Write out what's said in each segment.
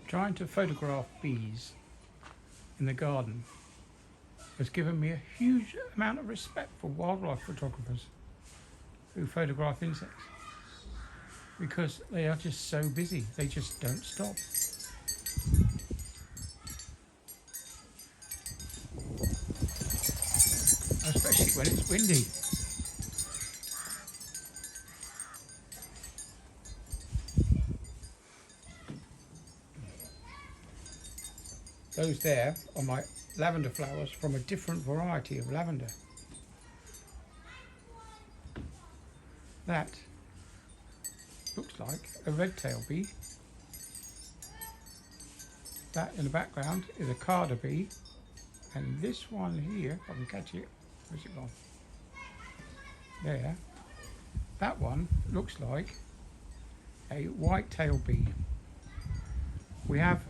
trying to photograph bees in the garden has given me a huge amount of respect for wildlife photographers who photograph insects, because they are just so busy, they just don't stop. Especially when it's windy. Those there are my lavender flowers from a different variety of lavender. That looks like a red-tailed bee. That in the background is a carder bee. And this one here, if I can catch it, where's it gone? There. That one looks like a white-tailed bee. We have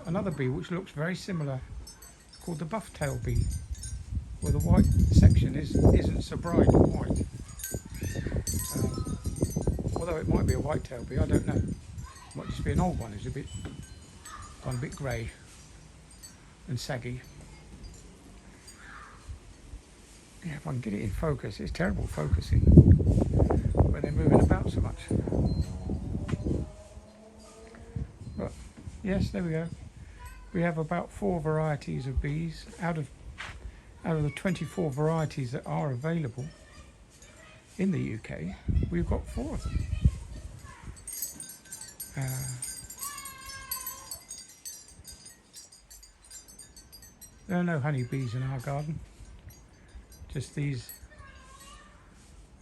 another bee which looks very similar, called the buff-tailed bee, where the white section isn't so bright white. Although it might be a white-tailed bee, I don't know. It might just be an old one. It's gone a bit grey and saggy. Yeah, if I can get it in focus, it's terrible focusing when they're moving about so much. But yes, there we go. We have about 4 varieties of bees out of the 24 varieties that are available in the UK. We've got 4 of them. There are no honeybees in our garden. Just these.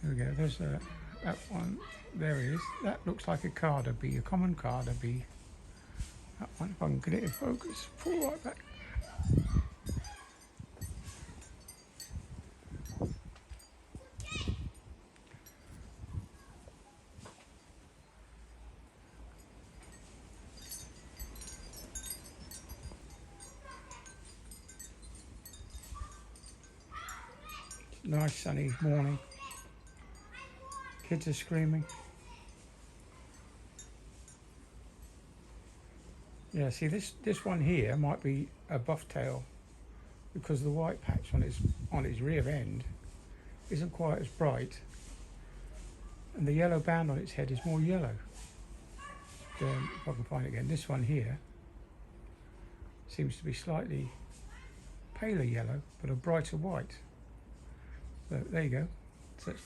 There we go. There's that one. There it is. That looks like a carder bee, a common carder bee. That one, if I can get it in focus, pull right back. Nice sunny morning. Kids are screaming. Yeah, see this one here might be a buff tail, because the white patch on its rear end isn't quite as bright, and the yellow band on its head is more yellow. If I can find it again, this one here seems to be slightly paler yellow but a brighter white. So there you go. So that's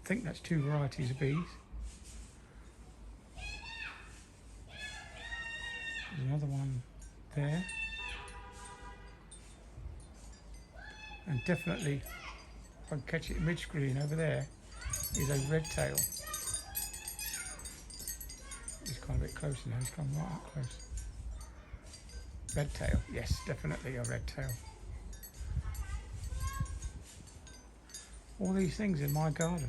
I think that's 2 varieties of bees. There's another one there. And definitely, if I can catch it mid-screen over there, is a red tail. He's gone a bit closer now, he's gone right up close. Red tail, yes, definitely a red tail. All these things in my garden.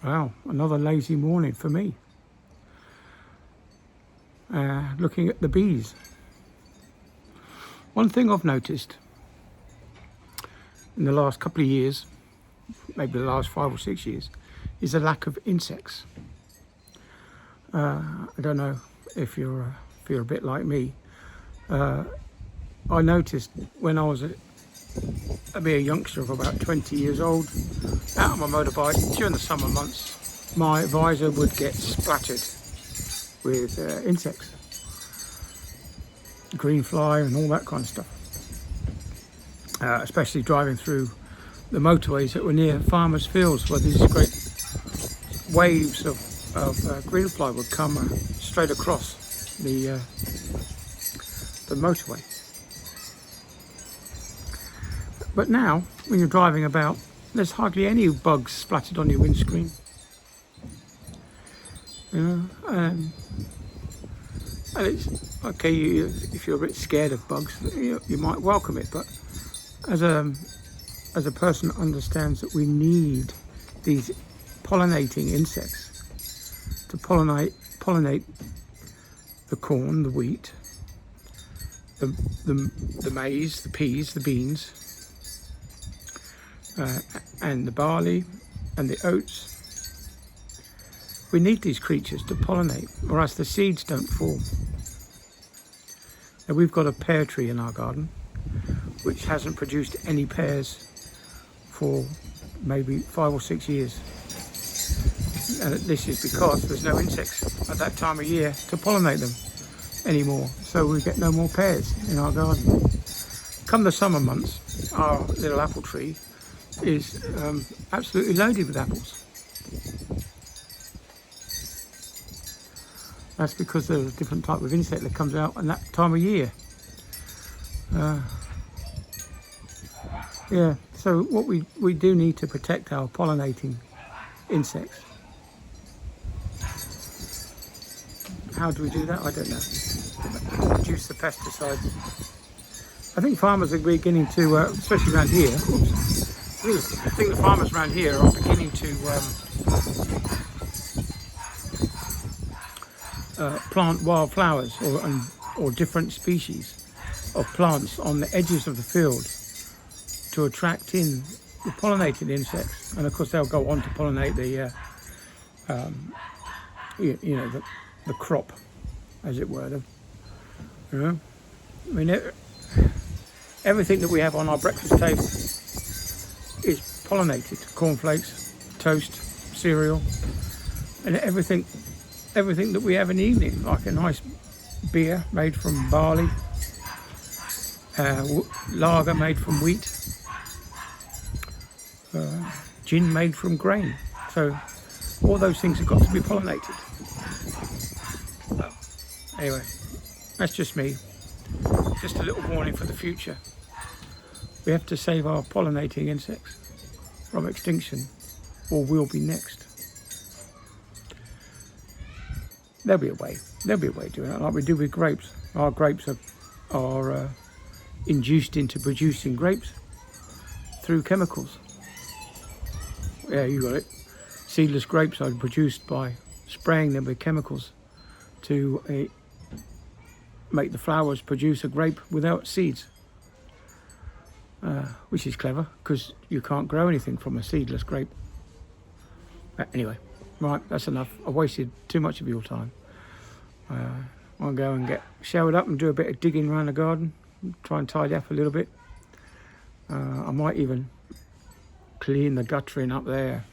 Wow, another lazy morning for me. Looking at the bees. One thing I've noticed in the last couple of years, maybe the last 5 or 6 years, is a lack of insects. I don't know if you're a bit like me. I noticed when I was a mere youngster of about 20 years old, out on my motorbike during the summer months, my visor would get splattered with insects, green fly and all that kind of stuff. Especially driving through the motorways that were near farmers' fields, where these great waves of green fly would come straight across the motorway. But now, when you're driving about, there's hardly any bugs splattered on your windscreen. You know, and it's okay. If you're a bit scared of bugs, you might welcome it. But as a person that understands that we need these pollinating insects to pollinate the corn, the wheat, the maize, the peas, the beans, and the barley and the oats, We need these creatures to pollinate, or else the seeds don't form. Now we've got a pear tree in our garden, which hasn't produced any pears for maybe 5 or 6 years. And this is because there's no insects at that time of year to pollinate them anymore. So we get no more pears in our garden. Come the summer months, our little apple tree is absolutely loaded with apples. That's because there's a different type of insect that comes out at that time of year. Yeah, so what we do need to protect our pollinating insects. How do we do that? I don't know. Reduce the pesticides. I think farmers are beginning to, especially around here, I think the farmers around here are beginning to plant wildflowers or different species of plants on the edges of the field to attract in the pollinated insects, and of course they'll go on to pollinate the the crop, as it were. You know, I mean, everything that we have on our breakfast table is pollinated: cornflakes, toast, cereal, and everything that we have in the evening, like a nice beer made from barley, lager made from wheat, gin made from grain. So all those things have got to be pollinated. Well, anyway, that's just me. Just a little warning for the future. We have to save our pollinating insects from extinction, or we'll be next. There'll be a way. There'll be a way of doing it, like we do with grapes. Our grapes are induced into producing grapes through chemicals. Yeah, you got it. Seedless grapes are produced by spraying them with chemicals to make the flowers produce a grape without seeds, which is clever because you can't grow anything from a seedless grape. Anyway, right, that's enough. I wasted too much of your time. I'll go and get showered up and do a bit of digging around the garden, try and tidy up a little bit. I might even clean the guttering up there.